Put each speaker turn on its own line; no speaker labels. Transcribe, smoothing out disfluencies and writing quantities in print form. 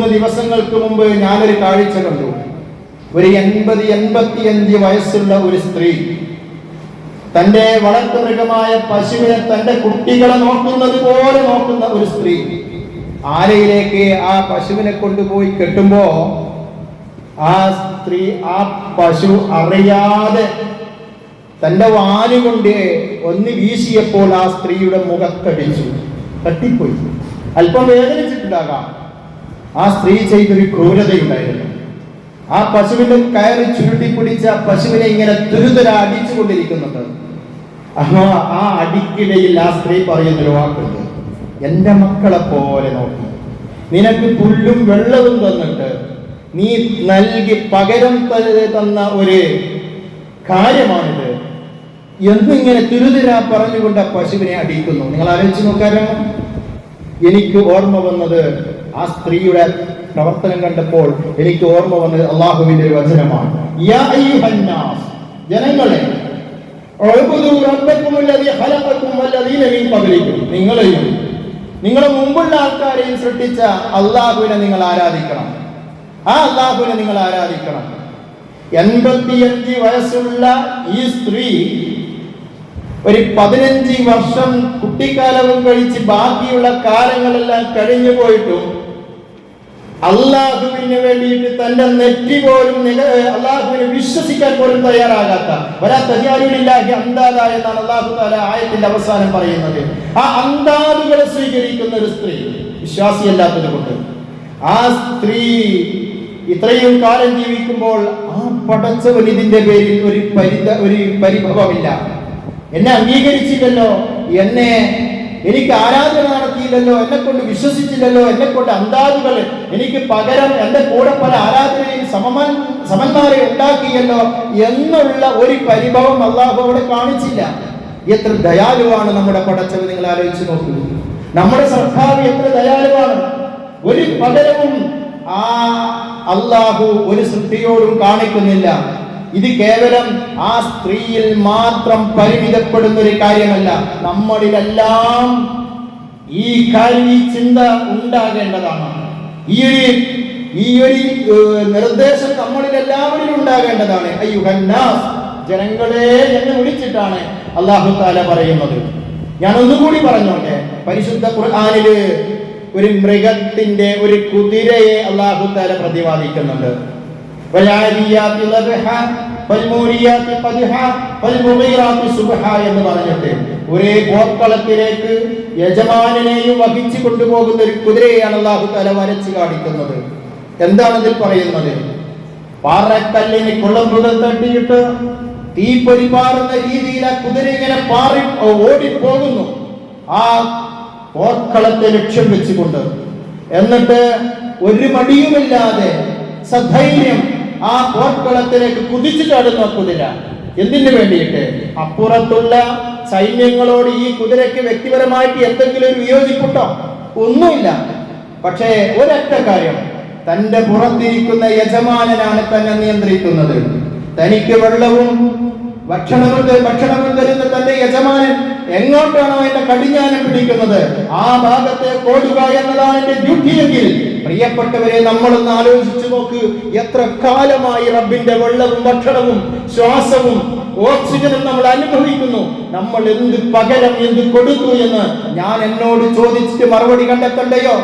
3 ദിവസങ്ങൾക്ക് മുമ്പ് ഞാനൊരു കാഴ്ച കണ്ടു. ഒരു 80-85 വയസ്സുള്ള ഒരു സ്ത്രീ തന്റെ വളർത്തുമൃഗമായ പശുവിനെ തന്റെ കുട്ടികളെ നോക്കുന്നത് പോലെ നോക്കുന്ന ഒരു സ്ത്രീ ആലയിലേക്ക് ആ പശുവിനെ കൊണ്ടുപോയി കെട്ടുമ്പോ ആ സ്ത്രീ ആ പശു അറിയാതെ തന്റെ വാലുകൊണ്ട് ഒന്ന് വീശിയപ്പോൾ ആ സ്ത്രീയുടെ മുഖത്തടിച്ചു, തട്ടിപ്പോയി. അല്പം വേദനിച്ചിട്ടുണ്ടാകാം. ആ സ്ത്രീ ചെയ്തൊരു ക്രൂരതയുണ്ടായിരുന്നു. ആ പശുവിന്റെ കയറി ചുരുട്ടി പിടിച്ച പശുവിനെ ഇങ്ങനെ തുരുതുര അടിച്ചുകൊണ്ടിരിക്കുന്നുണ്ട്. ആ അടിക്കിടയിൽ ആ സ്ത്രീ പറയുന്നൊരു വാക്കുണ്ട്, എന്റെ മക്കളെ പോലെ നോക്കി, നിനക്ക് പുല്ലും വെള്ളവും തന്നിട്ട് നീ നൽകി പകരം തന്ന ഒരു കാര്യമാണിത് എന്നിങ്ങനെ തുരുതുര പറഞ്ഞുകൊണ്ട് ആ പശുവിനെ അടിക്കുന്നു. നിങ്ങൾ ആലോചിച്ച് നോക്കാരോ? എനിക്ക് ഓർമ്മ വന്നത്, ആ സ്ത്രീയുടെ പ്രവർത്തനം കണ്ടപ്പോൾ എനിക്ക് ഓർമ്മ വന്നത് അള്ളാഹുവിന്റെ ഒരു വചനമാണ്. യാ അയ്യുഹന്നാസ്, ജനങ്ങളെ, നിങ്ങളെയും നിങ്ങളെ മുമ്പുള്ള ആൾക്കാരെയും സൃഷ്ടിച്ച അള്ളാഹുവിനെ നിങ്ങൾ ആരാധിക്കണം. ആ അള്ളാഹുവിനെ നിങ്ങൾ ആരാധിക്കണം. 85 വയസ്സുള്ള ഈ സ്ത്രീ ഒരു 15 വർഷം കുട്ടിക്കാലവും കഴിച്ച് ബാക്കിയുള്ള കാലങ്ങളെല്ലാം കഴിഞ്ഞു പോയിട്ടും അള്ളാഹുവിന് വേണ്ടിയിട്ട് തന്റെ നെറ്റി പോലും അള്ളാഹുവിനെ വിശ്വസിക്കാൻ പോലും തയ്യാറാകാത്ത അന്താദ എന്നാണ് അള്ളാഹു തആല ആയത്തിന്റെ അവസാനം പറയുന്നത്. ആ അന്താദുകളെ സ്വീകരിക്കുന്ന ഒരു സ്ത്രീ, വിശ്വാസിയല്ലാത്തത് കൊണ്ട് ആ സ്ത്രീ ഇത്രയും കാലം ജീവിക്കുമ്പോൾ ആ പടച്ചവൻ ഇതിന്റെ പേരിൽ ഒരു പരിഭവമില്ല. എന്നെ അംഗീകരിച്ചില്ലല്ലോ, എനിക്ക് ആരാധന നടത്തിയില്ലല്ലോ, എന്നെ കൊണ്ട് വിശ്വസിച്ചില്ലല്ലോ, എന്നെ കൊണ്ട് അന്താദുകൾ എനിക്ക് പകരം എന്റെ കൂടെ പല ആരാധനയും സമന്മാരെ ഉണ്ടാക്കിയല്ലോ എന്നുള്ള ഒരു പരിഭവം അള്ളാഹു അവിടെ കാണിച്ചില്ല. എത്ര ദയാലുവാണ് നമ്മുടെ പടച്ചവൻ, നിങ്ങൾ ആലോചിച്ച് നോക്കൂ. നമ്മുടെ സർക്കാർ എത്ര ദയാലുവാണ്. ഒരു പകരവും ആ അള്ളാഹു ഒരു സൃഷ്ടിയോടും കാണിക്കുന്നില്ല. ഇത് കേവലം ആ സ്ത്രീയിൽ മാത്രം പരിമിതപ്പെടുന്ന ഒരു കാര്യമല്ല. നമ്മളിലെല്ലാം ഈ ചിന്ത ഉണ്ടാകേണ്ടതാണ്. ഈ ഒരു നിർദ്ദേശം നമ്മളിൽ എല്ലാവരിലും ഉണ്ടാകേണ്ടതാണ്. അയ്യുഹന്നാസ്, ജനങ്ങളെ എന്ന് വിളിച്ചിട്ടാണ് അല്ലാഹു തആല പറയുന്നത്. ഞാൻ ഒന്നുകൂടി പറഞ്ഞോട്ടെ. പരിശുദ്ധ ഖുർആനില് ഒരു മൃഗത്തിന്റെ, ഒരു കുതിരയെ അല്ലാഹു തആല പ്രതിപാദിക്കുന്നുണ്ട്. എന്ന് പറഞ്ഞിട്ട് ഒരേ പോർക്കളത്തിലേക്ക് യജമാനെയും വഹിച്ചു കൊണ്ടുപോകുന്ന ഒരു കുതിരയെയാണ് അല്ലാഹു തആല വരച്ചു കാണിക്കുന്നത്. എന്താണ് ഇതിൽ പറയുന്നത്? പാറക്കല്ലിന് കുളമ്പുകൾ തട്ടിയിട്ട് തീ പരിപാറുന്ന രീതിയിൽ ആ കുതിര ഇങ്ങനെ ഓടിപ്പോകുന്നു ആ പോർക്കളത്തെ ലക്ഷ്യം വെച്ചുകൊണ്ട്. എന്നിട്ട് ഒരു മടിയുമില്ലാതെ സധൈര്യം ആ പോർക്കളത്തിലേക്ക് കുതിച്ചു ചാടുന്ന കുതിര. എന്തിനു വേണ്ടിയിട്ട്? അപ്പുറത്തുള്ള സൈന്യങ്ങളോട് ഈ കുതിരയ്ക്ക് വ്യക്തിപരമായിട്ട് എന്തെങ്കിലും ഒരു വിയോജിപ്പുണ്ടോ? ഒന്നുമില്ല. പക്ഷേ ഒരൊറ്റ കാര്യം, തന്റെ പുറത്തിരിക്കുന്ന യജമാനനാണ് തന്നെ നിയന്ത്രിക്കുന്നത്. തനിക്ക് വെള്ളവും ഭക്ഷണവും തരുന്ന തന്റെ യജമാനൻ എങ്ങോട്ടാണോ എന്റെ കടിഞ്ഞാനം പിടിക്കുന്നത് ആ ഭാഗത്തെ ഓടുക എന്നതാണ് എന്റെ ഡ്യൂട്ടിയെങ്കിൽ, പ്രിയപ്പെട്ടവരെ, നമ്മളൊന്ന് ആലോചിച്ചു നോക്ക്. എത്ര കാലമായി റബ്ബിന്റെ വെള്ളവും ഭക്ഷണവും ശ്വാസവും ഓക്സിജനും നമ്മൾ അനുഭവിക്കുന്നു. നമ്മൾ എന്ത് പകരം എന്ത് കൊടുത്തു എന്ന് ഞാൻ എന്നോട് ചോദിച്ചിട്ട് മറുപടി കണ്ടെത്തണ്ടയോ?